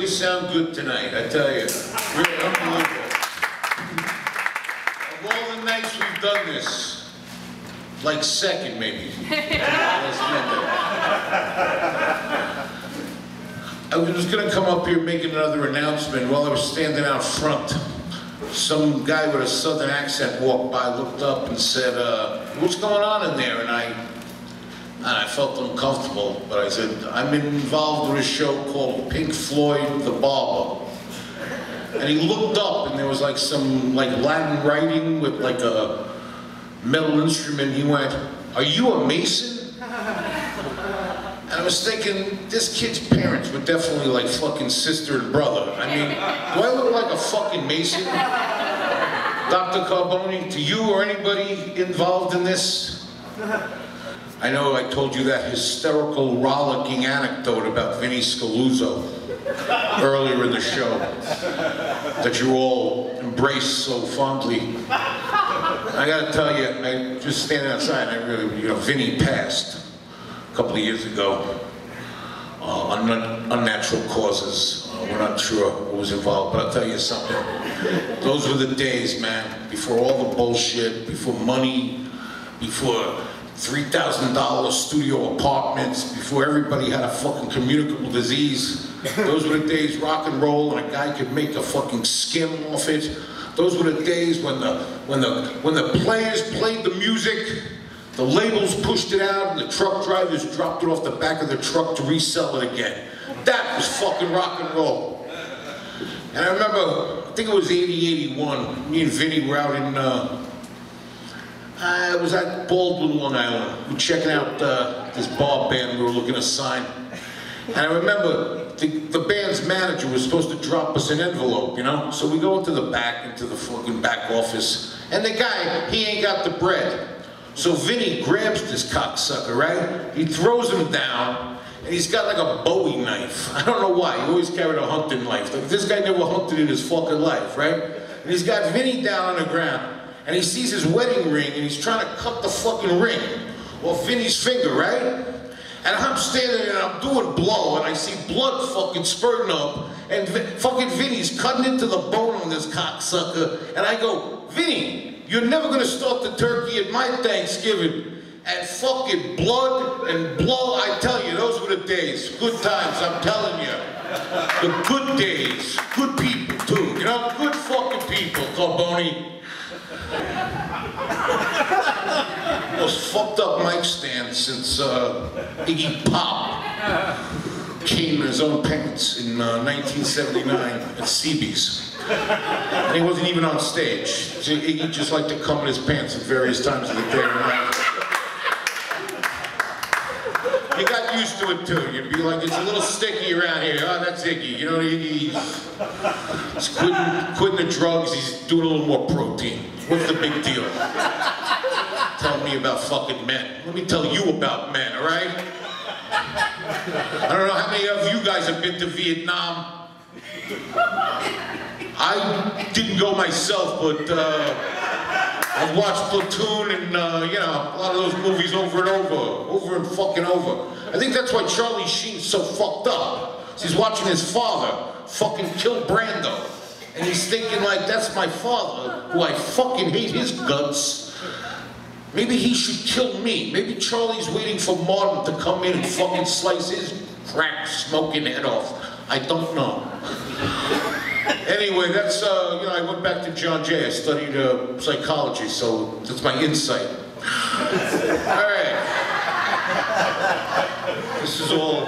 sound good tonight, I tell you. Really unbelievable. Of all the nights we've done this, like second maybe. I was gonna come up here making another announcement while I was standing out front. Some guy with a southern accent walked by, looked up and said, what's going on in there? And I felt uncomfortable, but I said, I'm involved with a show called Floyd the Barber. And he looked up and there was like some Latin writing with like a metal instrument. He went, are you a Mason? And I was thinking, this kid's parents were definitely like fucking sister and brother. I mean, do I look like a fucking Mason? Dr. Carboni, to you or anybody involved in this? I know I told you that hysterical, rollicking anecdote about Vinny Scaluzzo earlier in the show that you all embraced so fondly. I gotta tell you, I just standing outside, I really, Vinny passed a couple of years ago, unnatural causes. We're not sure what was involved, but I'll tell you something. Those were the days, man, before all the bullshit, before money, before $3,000 studio apartments, before everybody had a fucking communicable disease. Those were the days rock and roll and a guy could make a fucking skim off it. Those were the days when the players played the music, the labels pushed it out, and the truck drivers dropped it off the back of the truck to resell it again. That was fucking rock and roll. And I remember, I think it was 80, 81, me and Vinny were out in, I was at Baldwin, Long Island. We were checking out this bar band we were looking to sign. And I remember the band's manager was supposed to drop us an envelope, So we go into the fucking back office, and the guy, he ain't got the bread. So Vinny grabs this cocksucker, right? He throws him down, and he's got like a Bowie knife. I don't know why, he always carried a hunting knife. Like, this guy never hunted in his fucking life, right? And he's got Vinny down on the ground, and he sees his wedding ring, and he's trying to cut the fucking ring off Vinny's finger, right? And I'm standing there, and I'm doing blow, and I see blood fucking spurting up, and fucking Vinny's cutting into the bone on this cocksucker, and I go, Vinny, you're never gonna start the turkey at my Thanksgiving. And fucking blood and blow, I tell you, those were the days. Good times, I'm telling you. The good days, good people too, good fucking people, Carboni. Most fucked up mic stand since Iggy Pop came in his own pants in 1979 at CB's. And he wasn't even on stage. So Iggy just liked to come in his pants at various times of the day. You got used to it too. You'd be like, it's a little sticky around here. Oh, that's Iggy. Iggy's quitting the drugs. He's doing a little more protein. What's the big deal? Tell me about fucking men. Let me tell you about men, all right? I don't know how many of you guys have been to Vietnam. I didn't go myself, but I've watched Platoon and, a lot of those movies over and fucking over. I think that's why Charlie Sheen's so fucked up. He's watching his father fucking kill Brando. And he's thinking like, that's my father, who I fucking hate his guts. Maybe he should kill me. Maybe Charlie's waiting for Martin to come in and fucking slice his crack smoking head off. I don't know. Anyway, that's, I went back to John Jay. I studied psychology, so that's my insight. All right. This is all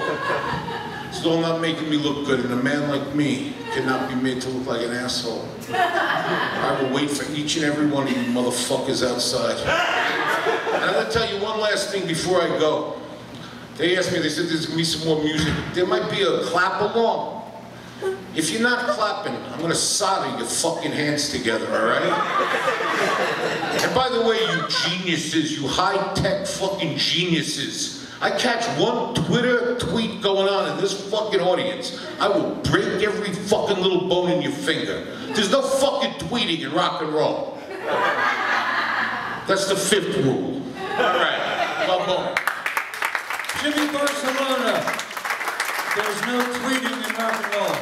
not making me look good, and a man like me cannot be made to look like an asshole. I will wait for each and every one of you motherfuckers outside. And I'm gonna tell you one last thing before I go. They asked me, they said there's gonna be some more music. There might be a clap along. If you're not clapping, I'm gonna solder your fucking hands together, all right? And by the way, you geniuses, you high-tech fucking geniuses, I catch one Twitter tweet going on in this fucking audience, I will break every fucking little bone in your finger. There's no fucking tweeting in rock and roll. That's the 5th rule. All right, come on. Jimmy Barcelona, there's no tweeting in rock and roll.